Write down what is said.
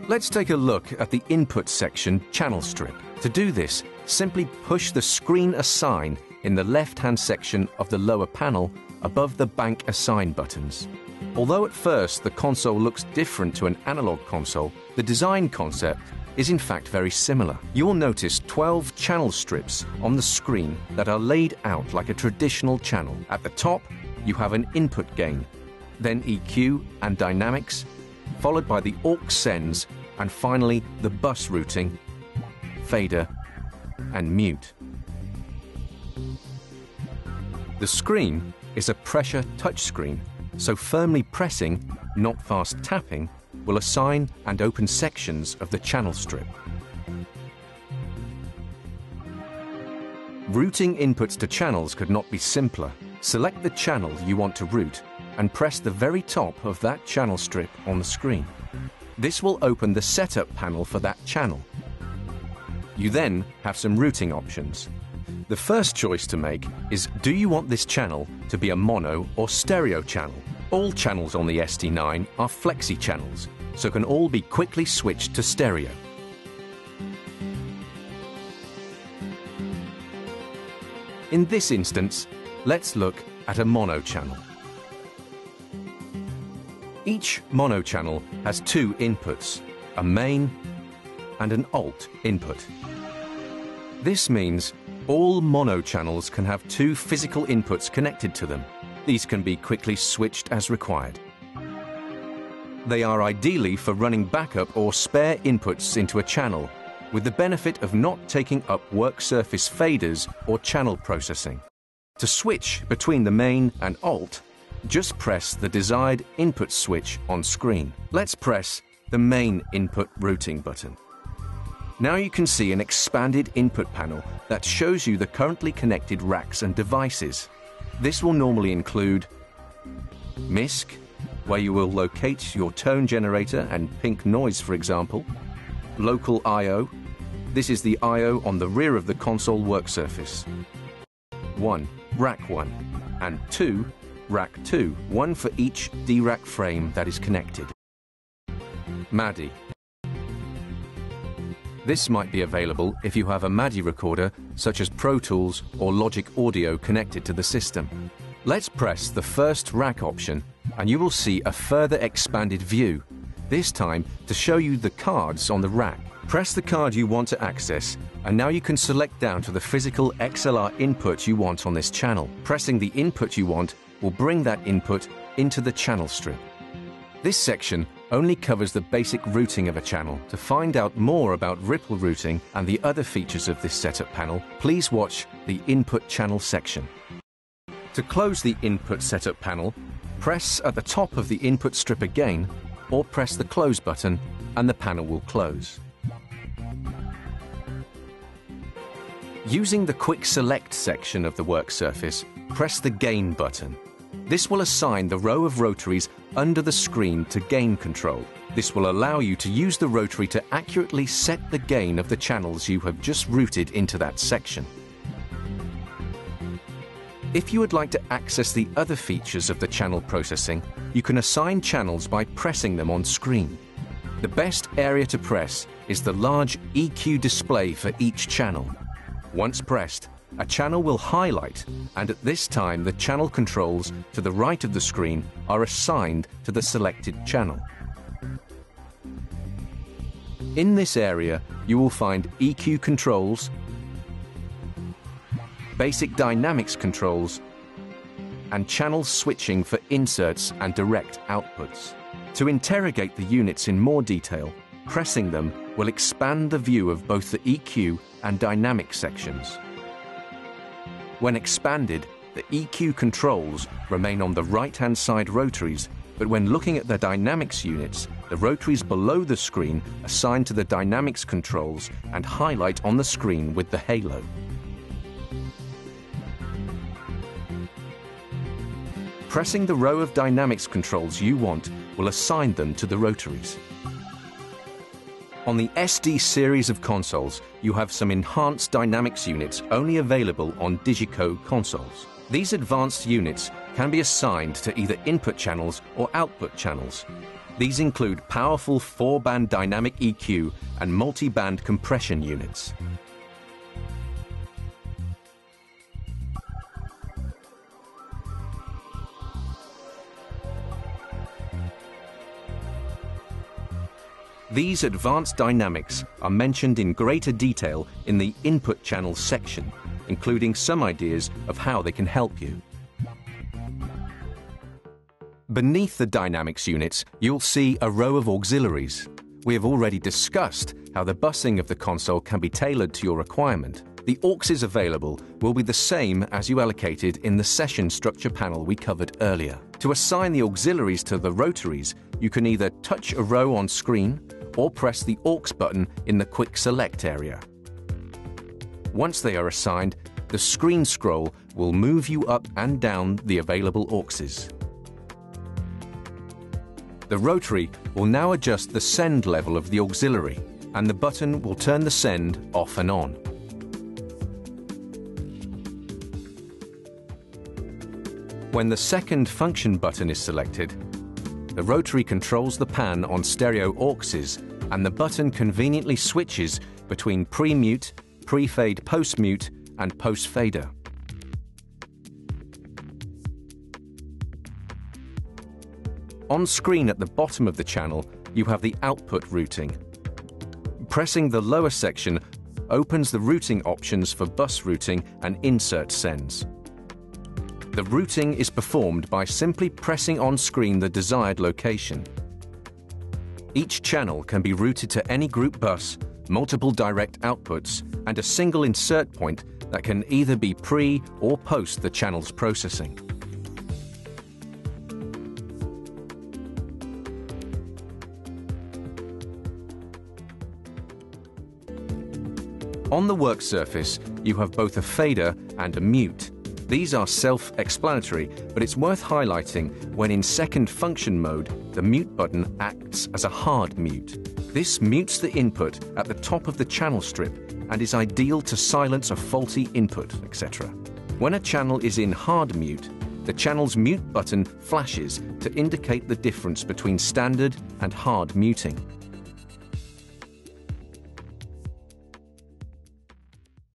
Let's take a look at the input section channel strip. To do this, simply push the Screen Assign in the left-hand section of the lower panel above the Bank Assign buttons. Although at first the console looks different to an analog console, the design concept is in fact very similar. You will notice 12 channel strips on the screen that are laid out like a traditional channel. At the top, you have an input gain, then EQ and dynamics, followed by the aux sends, and finally the bus routing, fader, and mute. The screen is a pressure touchscreen, so firmly pressing, not fast tapping, will assign and open sections of the channel strip. Routing inputs to channels could not be simpler. Select the channel you want to route and press the very top of that channel strip on the screen. This will open the setup panel for that channel. You then have some routing options. The first choice to make is, do you want this channel to be a mono or stereo channel? All channels on the ST9 are flexi channels, so can all be quickly switched to stereo. In this instance, let's look at a mono channel. Each mono channel has two inputs, a main and an alt input. This means all mono channels can have two physical inputs connected to them. These can be quickly switched as required. They are ideally for running backup or spare inputs into a channel, with the benefit of not taking up work surface faders or channel processing. To switch between the main and alt, just press the desired input switch on screen. Let's press the main input routing button. Now you can see an expanded input panel that shows you the currently connected racks and devices. This will normally include MISC, where you will locate your tone generator and pink noise, for example. Local I/O. This is the I/O on the rear of the console work surface. 1. Rack 1 and 2. Rack 2, one for each D-rack frame that is connected. MADI. This might be available if you have a MADI recorder such as Pro Tools or Logic Audio connected to the system. Let's press the first rack option and you will see a further expanded view, this time to show you the cards on the rack. Press the card you want to access and now you can select down to the physical XLR input you want on this channel. Pressing the input you want will bring that input into the channel strip. This section only covers the basic routing of a channel. To find out more about ripple routing and the other features of this setup panel, please watch the Input Channel section. To close the Input Setup panel, press at the top of the input strip again, or press the Close button and the panel will close. Using the Quick Select section of the work surface, press the Gain button. This will assign the row of rotaries under the screen to gain control. This will allow you to use the rotary to accurately set the gain of the channels you have just routed into that section. If you would like to access the other features of the channel processing, you can assign channels by pressing them on screen. The best area to press is the large EQ display for each channel. Once pressed, a channel will highlight, and at this time the channel controls to the right of the screen are assigned to the selected channel. In this area, you will find EQ controls, basic dynamics controls, and channel switching for inserts and direct outputs. To interrogate the units in more detail, pressing them will expand the view of both the EQ and dynamic sections. When expanded, the EQ controls remain on the right-hand side rotaries, but when looking at the dynamics units, the rotaries below the screen assign to the dynamics controls and highlight on the screen with the halo. Pressing the row of dynamics controls you want will assign them to the rotaries. On the SD series of consoles, you have some enhanced dynamics units only available on Digico consoles. These advanced units can be assigned to either input channels or output channels. These include powerful 4-band dynamic EQ and multi-band compression units. These advanced dynamics are mentioned in greater detail in the Input Channels section, including some ideas of how they can help you. Beneath the dynamics units, you'll see a row of auxiliaries. We have already discussed how the busing of the console can be tailored to your requirement. The AUXes available will be the same as you allocated in the session structure panel we covered earlier. To assign the auxiliaries to the rotaries, you can either touch a row on screen or press the AUX button in the Quick Select area. Once they are assigned, the screen scroll will move you up and down the available AUXes. The rotary will now adjust the send level of the auxiliary, and the button will turn the send off and on. When the second function button is selected, the rotary controls the pan on stereo AUXes, and the button conveniently switches between pre-mute, pre-fade post-mute, and post-fader. On screen at the bottom of the channel, you have the output routing. Pressing the lower section opens the routing options for bus routing and insert sends. The routing is performed by simply pressing on screen the desired location. Each channel can be routed to any group bus, multiple direct outputs, and a single insert point that can either be pre or post the channel's processing. On the work surface, you have both a fader and a mute. These are self-explanatory, but it's worth highlighting when in second function mode, the mute button acts as a hard mute. This mutes the input at the top of the channel strip and is ideal to silence a faulty input, etc. When a channel is in hard mute, the channel's mute button flashes to indicate the difference between standard and hard muting.